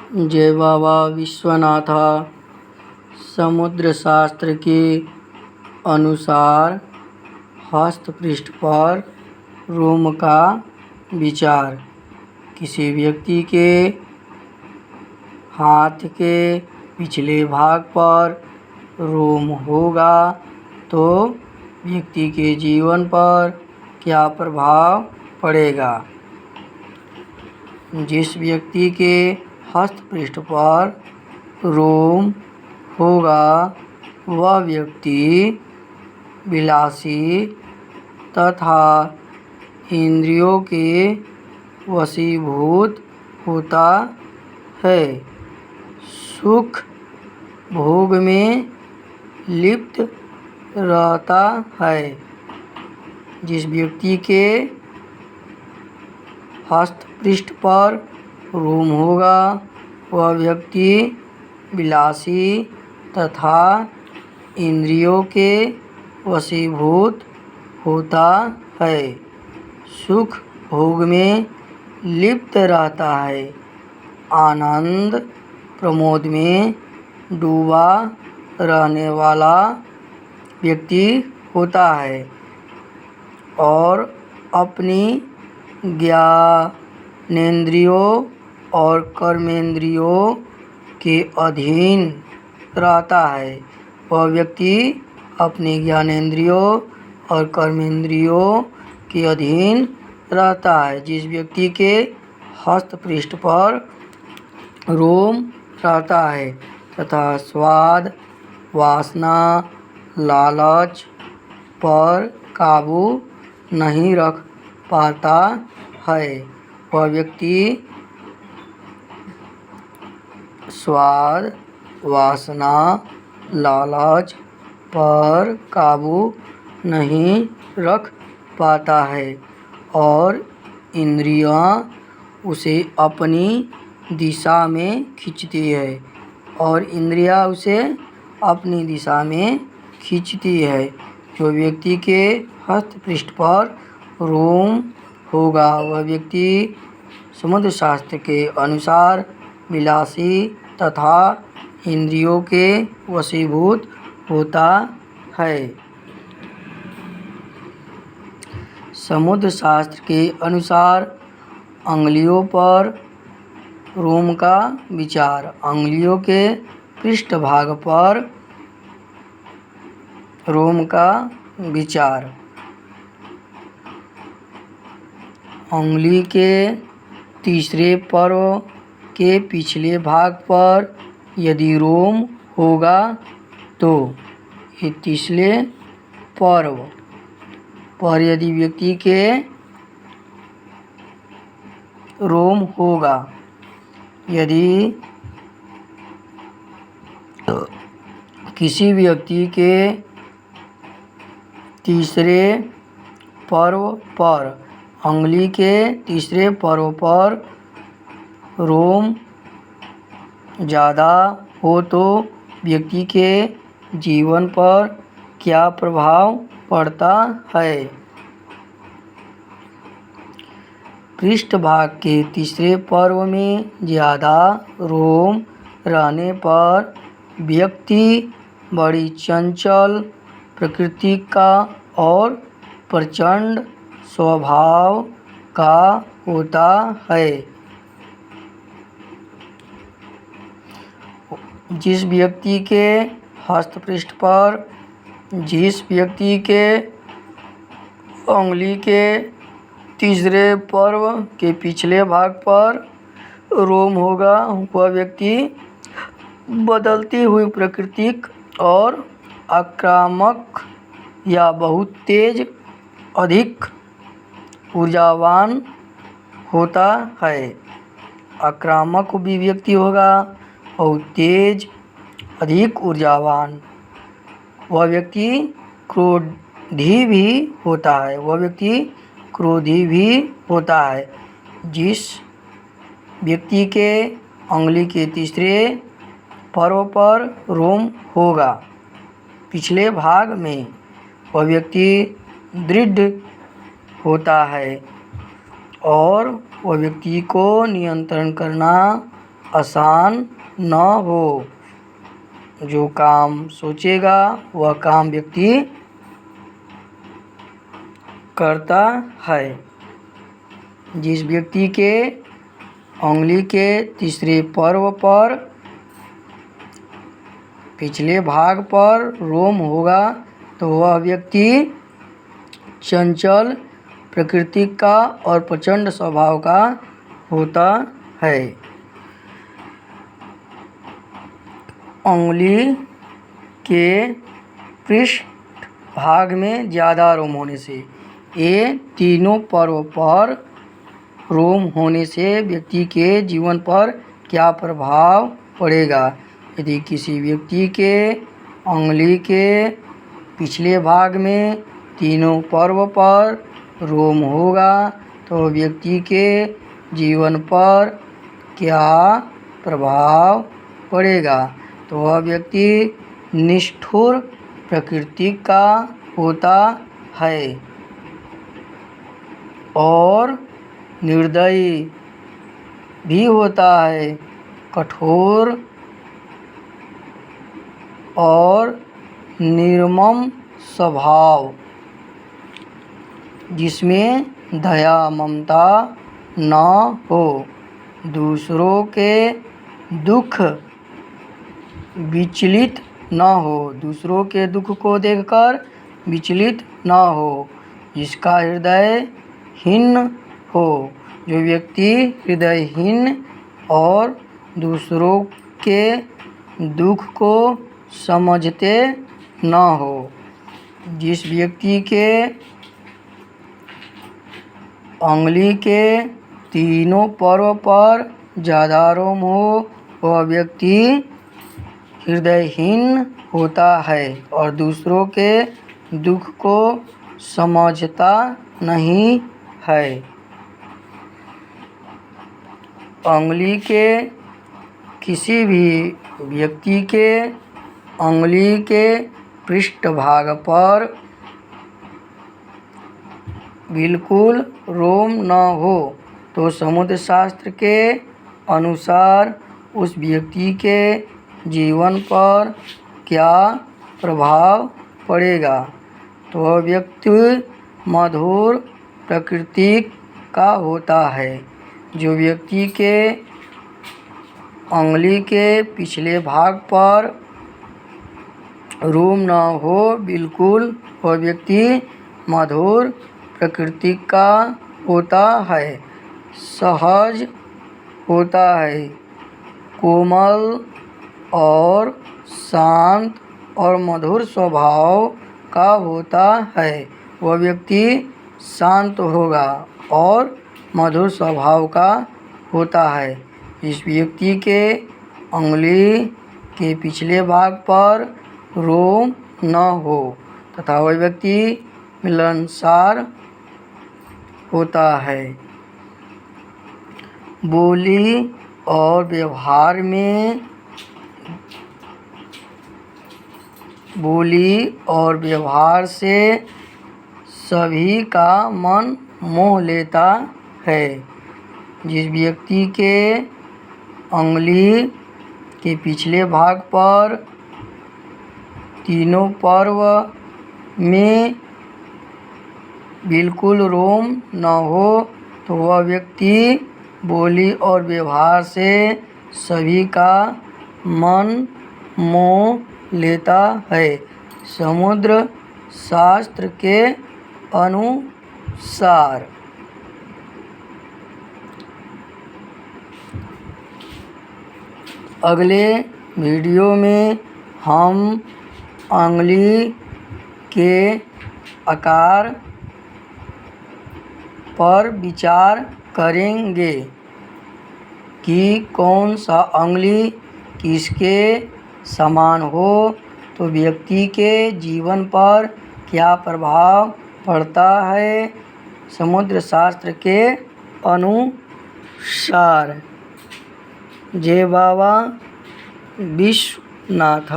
जय बाबा विश्वनाथ। समुद्र शास्त्र के अनुसार हस्त पृष्ठ पर रोम का विचार। किसी व्यक्ति के हाथ के पिछले भाग पर रोम होगा तो व्यक्ति के जीवन पर क्या प्रभाव पड़ेगा। जिस व्यक्ति के हस्त पृष्ठ पर रोम होगा वह व्यक्ति विलासी तथा इंद्रियों के वशीभूत होता है। सुख भोग में लिप्त रहता है। जिस व्यक्ति के हस्त पृष्ठ पर रोम होगा वह व्यक्ति विलासी तथा इंद्रियों के वशीभूत होता है। सुख भोग में लिप्त रहता है। आनंद प्रमोद में डूबा रहने वाला व्यक्ति होता है और अपनी ज्ञानेंद्रियों और कर्मेंद्रियों के अधीन रहता है। वह व्यक्ति अपनी ज्ञानेंद्रियों और कर्मेंद्रियों के अधीन रहता है। जिस व्यक्ति के हस्त पृष्ठ पर रोम रहता है तथा स्वाद वासना लालच पर काबू नहीं रख पाता है वह व्यक्ति स्वाद वासना लालच पर काबू नहीं रख पाता है और इंद्रियां उसे अपनी दिशा में खींचती है जो व्यक्ति के हस्त पृष्ठ पर रोम होगा वह व्यक्ति समुद्र शास्त्र के अनुसार विलासी तथा इंद्रियों के वशीभूत होता है। समुद्र शास्त्र के अनुसार अंगुलियों पर रोम का विचार। अंगुलियों के पृष्ठ भाग पर रोम का विचार। अंगुली के तीसरे पर्व के पिछले भाग पर यदि रोम होगा तो ये तीसरे पर्व पर यदि व्यक्ति के रोम होगा। यदि किसी व्यक्ति के तीसरे पर्व पर अंगुली के तीसरे पर्व पर रोम ज़्यादा हो तो व्यक्ति के जीवन पर क्या प्रभाव पड़ता है। पृष्ठभाग के तीसरे पर्व में ज़्यादा रोम रहने पर व्यक्ति बड़ी चंचल प्रकृति का और प्रचंड स्वभाव का होता है। जिस व्यक्ति के हस्त पृष्ठ पर जिस व्यक्ति के अंगुली के तीसरे पर्व के पिछले भाग पर रोम होगा वह व्यक्ति बदलती हुई प्राकृतिक और आक्रामक या बहुत तेज अधिक ऊर्जावान होता है। आक्रामक भी व्यक्ति होगा बहुत तेज अधिक ऊर्जावान। वह व्यक्ति क्रोधी भी होता है। जिस व्यक्ति के अंगुली के तीसरे पर्व पर रोम होगा पिछले भाग में वह व्यक्ति दृढ़ होता है और वह व्यक्ति को नियंत्रण करना आसान न हो। जो काम सोचेगा वह काम व्यक्ति करता है। जिस व्यक्ति के उंगली के तीसरे पर्व पर पिछले भाग पर रोम होगा तो वह व्यक्ति चंचल प्रकृति का और प्रचंड स्वभाव का होता है। उंगली के पृष्ठ भाग में ज़्यादा रोम होने से, ये तीनों पर्व पर रोम होने से व्यक्ति के जीवन पर क्या प्रभाव पड़ेगा? यदि किसी व्यक्ति के उंगली के पिछले भाग में तीनों पर्व पर रोम होगा तो व्यक्ति के जीवन पर क्या प्रभाव पड़ेगा? तो वह व्यक्ति निष्ठुर प्रकृति का होता है और निर्दयी भी होता है, कठोर और निर्मम स्वभाव जिसमें दया ममता न हो, दूसरों के दुख विचलित न हो, दूसरों के दुख को देखकर विचलित न हो, जिसका हृदय हीन हो। जो व्यक्ति हृदयहीन और दूसरों के दुख को समझते न हो, जिस व्यक्ति के उंगली के तीनों पर्व पर ज़्यादा रोम हो, वह व्यक्ति हृदयहीन होता है और दूसरों के दुख को समझता नहीं है। उंगली के किसी भी व्यक्ति के उंगली के पृष्ठभाग पर बिल्कुल रोम न हो तो समुद्र शास्त्र के अनुसार उस व्यक्ति के जीवन पर क्या प्रभाव पड़ेगा? तो वह व्यक्ति मधुर प्रकृति का होता है। जो व्यक्ति के उंगली के पिछले भाग पर रोम न हो बिल्कुल, वह व्यक्ति मधुर प्रकृति का होता है, सहज होता है, कोमल और शांत और मधुर स्वभाव का होता है। वह व्यक्ति शांत होगा और मधुर स्वभाव का होता है। इस व्यक्ति के उंगली के पिछले भाग पर रोम न हो तथा वह व्यक्ति मिलनसार होता है। बोली और व्यवहार से सभी का मन मोह लेता है। जिस व्यक्ति के उंगली के पिछले भाग पर तीनों पर्व में बिल्कुल रोम न हो तो वह व्यक्ति बोली और व्यवहार से सभी का मन मोह लेता है। समुद्र शास्त्र के अनुसार अगले वीडियो में हम उंगली के आकार पर विचार करेंगे कि कौन सा उंगली किसके समान हो तो व्यक्ति के जीवन पर क्या प्रभाव पड़ता है समुद्र शास्त्र के अनुसार। जय बाबा विश्वनाथ।